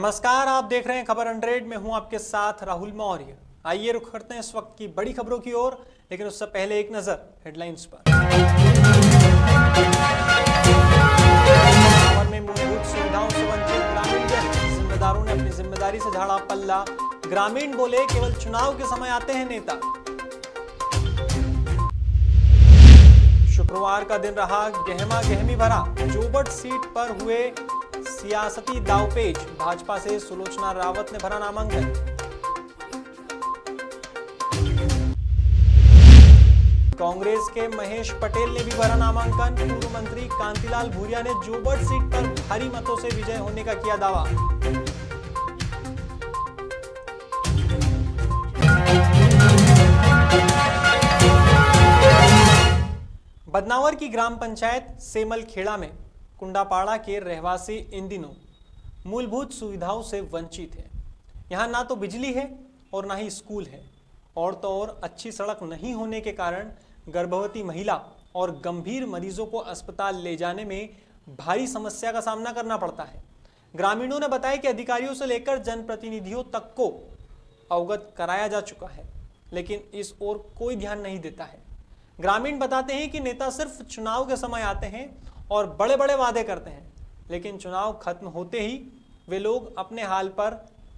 नमस्कार, आप देख रहे हैं खबर 100 में हूं आपके साथ राहुल मौर्य। आइए रुख करते हैं इस वक्त की बड़ी खबरों की ओर, लेकिन उससे पहले एक नजर हेडलाइंस पर। सावन में मूलभूत सुविधाओं से वंचित ग्रामीण जन, जिम्मेदारों ने अपनी जिम्मेदारी से झाड़ा पल्ला। ग्रामीण बोले केवल चुनाव के समय आते हैं नेता। शुक्रवार का दिन रहा गहमा गहमी भरा। जोबट सीट पर हुए सियासती दांवपेच। भाजपा से सुलोचना रावत ने भरा नामांकन। कांग्रेस के महेश पटेल ने भी भरा नामांकन। पूर्व मंत्री कांतिलाल भूरिया ने जोबट सीट पर भारी मतों से विजय होने का किया दावा। बदनावर की ग्राम पंचायत सेमलखेड़ा में कुंडापाड़ा के रहवासी इन दिनों मूलभूत सुविधाओं से वंचित हैं। यहाँ ना तो बिजली है और ना ही स्कूल है, और तो और अच्छी सड़क नहीं होने के कारण गर्भवती महिला और गंभीर मरीजों को अस्पताल ले जाने में भारी समस्या का सामना करना पड़ता है। ग्रामीणों ने बताया कि अधिकारियों से लेकर जनप्रतिनिधियों तक को अवगत कराया जा चुका है, लेकिन इस ओर कोई ध्यान नहीं देता है। ग्रामीण बताते हैं कि नेता सिर्फ चुनाव के समय आते हैं और बड़े बड़े वादे करते हैं, लेकिन चुनाव खत्म होते ही वे लोग अपने हाल पर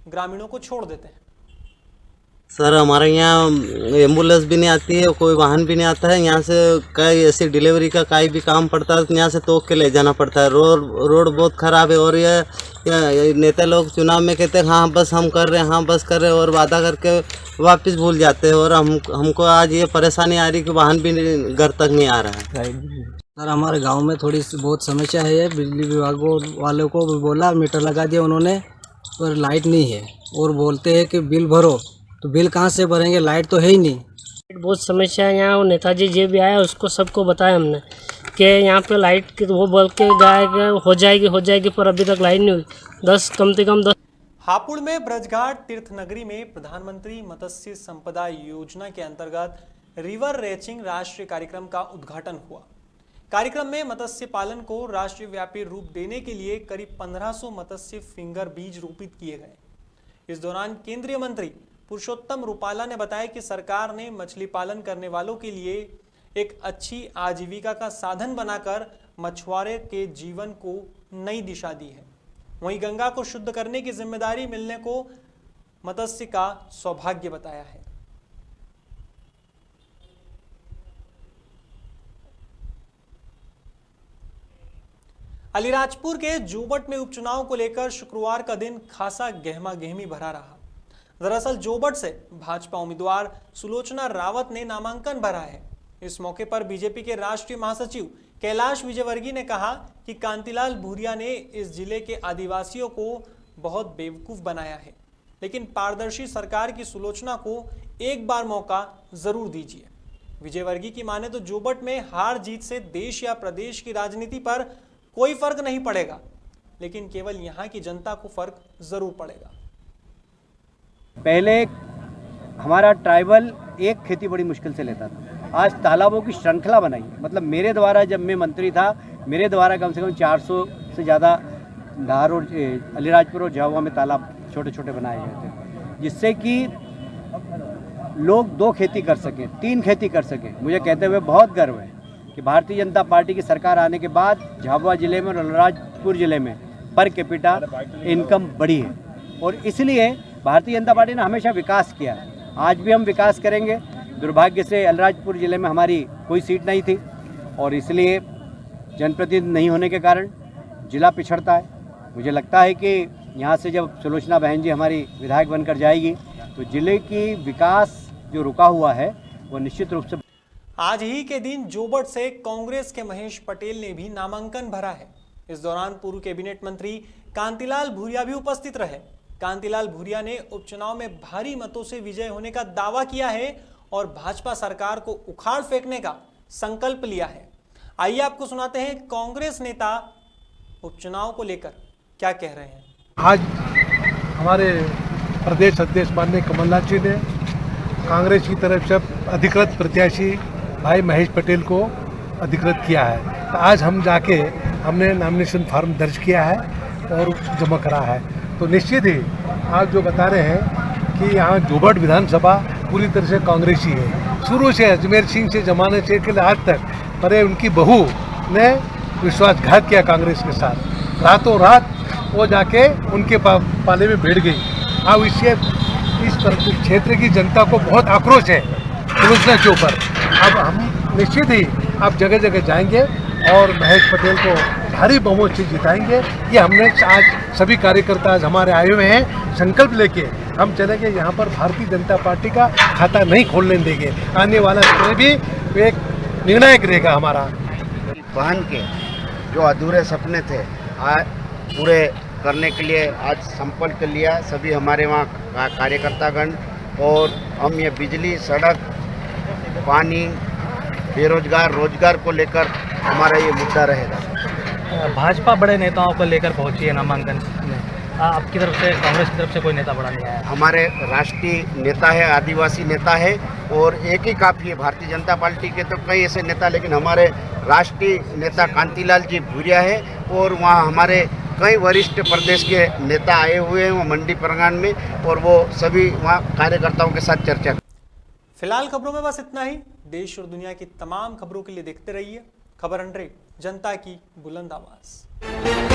ग्रामीणों को छोड़ देते हैं। सर, हमारे यहाँ एम्बुलेंस भी नहीं आती है, कोई वाहन भी नहीं आता है। यहाँ से कई ऐसी डिलीवरी का कहीं भी काम पड़ता है तो यहाँ से तोड़ के ले जाना पड़ता है। रोड बहुत ख़राब है। और ये नेता लोग चुनाव में कहते हैं हाँ बस हम कर रहे हैं, हाँ बस कर रहे हैं, और वादा करके वापस भूल जाते हैं। और हमको आज ये परेशानी आ रही कि वाहन भी घर तक नहीं आ रहा है। सर, हमारे गांव में थोड़ी सी बहुत समस्या है। बिजली विभाग वालों को भी बोला, मीटर लगा दिया उन्होंने, पर लाइट नहीं है। और बोलते हैं कि बिल भरो, तो बिल कहाँ से भरेंगे, लाइट तो है ही नहीं। बहुत समस्या है यहाँ। और नेताजी जी भी आया, उसको सबको बताया हमने कि यहाँ पे लाइट की, वो बोल के गया हो जाएगी, पर अभी तक लाइट नहीं हुई। कम से कम 10। हापुड़ में ब्रजघाट तीर्थ नगरी में प्रधानमंत्री मत्स्य संपदा योजना के अंतर्गत रिवर रैचिंग राष्ट्रीय कार्यक्रम का उद्घाटन हुआ। कार्यक्रम में मत्स्य पालन को राष्ट्रीय व्यापी रूप देने के लिए करीब 1500 मत्स्य फिंगर बीज रोपित किए गए। इस दौरान केंद्रीय मंत्री पुरुषोत्तम रूपाला ने बताया कि सरकार ने मछली पालन करने वालों के लिए एक अच्छी आजीविका का साधन बनाकर मछुआरे के जीवन को नई दिशा दी है। वहीं गंगा को शुद्ध करने की जिम्मेदारी मिलने को मत्स्य का सौभाग्य बताया है। अलीराजपुर के जोबट में उपचुनाव को लेकर शुक्रवार का दिन खासा गहमा गहमी भरा रहा। दरअसल जोबट से भाजपा उम्मीदवार सुलोचना रावत ने नामांकन भरा है। इस मौके पर बीजेपी के राष्ट्रीय महासचिव कैलाश विजयवर्गीय ने कहा कि कांतिलाल भूरिया ने इस जिले के आदिवासियों को बहुत बेवकूफ बनाया है, लेकिन पारदर्शी सरकार की सुलोचना को एक बार मौका जरूर दीजिए। विजयवर्गीय की माने तो जोबट में हार जीत से देश या प्रदेश की राजनीति पर कोई फर्क नहीं पड़ेगा, लेकिन केवल यहाँ की जनता को फर्क जरूर पड़ेगा। पहले हमारा ट्राइबल एक खेती बड़ी मुश्किल से लेता था, आज तालाबों की श्रृंखला बनाई है। मतलब मेरे द्वारा जब मैं मंत्री था, मेरे द्वारा कम से कम 400 से ज़्यादा धार और अलीराजपुर और झाबुआ में तालाब छोटे छोटे बनाए गए थे, जिससे कि लोग 2 खेती कर सकें, 3 खेती कर सकें। मुझे कहते हुए बहुत गर्व है कि भारतीय जनता पार्टी की सरकार आने के बाद झाबुआ जिले में और अलीराजपुर जिले में पर कैपिटा इनकम बढ़ी है। और इसलिए भारतीय जनता पार्टी ने हमेशा विकास किया है। आज भी हम विकास करेंगे। दुर्भाग्य से अलीराजपुर जिले में हमारी कोई सीट नहीं थी, और इसलिए जनप्रतिनिधि नहीं होने के कारण जिला पिछड़ता है। मुझे लगता है कि यहाँ से जब सुलोचना बहन जी हमारी विधायक बनकर जाएगी तो जिले की विकास जो रुका हुआ है वो निश्चित रूप से। आज ही के दिन जोबट से कांग्रेस के महेश पटेल ने भी नामांकन भरा है। इस दौरान पूर्व कैबिनेट मंत्री कांतिलाल भूरिया भी उपस्थित रहे। कांतिलाल भूरिया ने उपचुनाव में भारी मतों से विजय होने का दावा किया है और भाजपा सरकार को उखाड़ फेंकने का संकल्प लिया है। आइए आपको सुनाते हैं कांग्रेस नेता उपचुनाव को लेकर क्या कह रहे हैं। आज हमारे प्रदेश अध्यक्ष माननीय कमलनाथ जी ने कांग्रेस की तरफ से अधिकृत प्रत्याशी भाई महेश पटेल को अधिकृत किया है। तो आज हम जाके हमने नॉमिनेशन फॉर्म दर्ज किया है और जमा करा है। तो निश्चित ही आप जो बता रहे हैं कि यहाँ जोबट विधानसभा पूरी तरह से कांग्रेसी है। शुरू से अजमेर सिंह से जमाने से लेकर आज तक पर उनकी बहू ने विश्वासघात किया कांग्रेस के साथ। रातों रात वो जाके उनके पाले में बैठ गई। अब इससे इस क्षेत्र की जनता को बहुत आक्रोश है योजना के ऊपर। अब हम निश्चित ही अब जगह जगह जाएंगे और महेश पटेल को भारी बहुमत से जिताएंगे। ये हमने आज सभी कार्यकर्ता आज हमारे आए हुए हैं, संकल्प लेके हम चलेंगे। यहाँ पर भारतीय जनता पार्टी का खाता नहीं खोलने देंगे। आने वाला समय भी एक निर्णायक रहेगा हमारा। बहन के जो अधूरे सपने थे आज पूरे करने के लिए आज संपर्क लिया सभी हमारे वहाँ कार्यकर्तागण। और हम ये बिजली, सड़क, पानी, बेरोजगार, रोजगार को लेकर हमारा ये मुद्दा रहेगा। भाजपा बड़े नेताओं को लेकर पहुंची है नामांकन में, आपकी तरफ से, कांग्रेस की तरफ से कोई नेता बड़ा नहीं आया? हमारे राष्ट्रीय नेता है, आदिवासी नेता है और एक ही काफ़ी है। भारतीय जनता पार्टी के तो कई ऐसे नेता, लेकिन हमारे राष्ट्रीय नेता कांतिलाल जी भूरिया है और वहाँ हमारे कई वरिष्ठ प्रदेश के नेता आए हुए हैं वो मंडी परगना में, और वो सभी वहाँ कार्यकर्ताओं के साथ चर्चा। फिलहाल खबरों में बस इतना ही। देश और दुनिया की तमाम खबरों के लिए देखते रहिए खबर 100, जनता की बुलंद आवाज।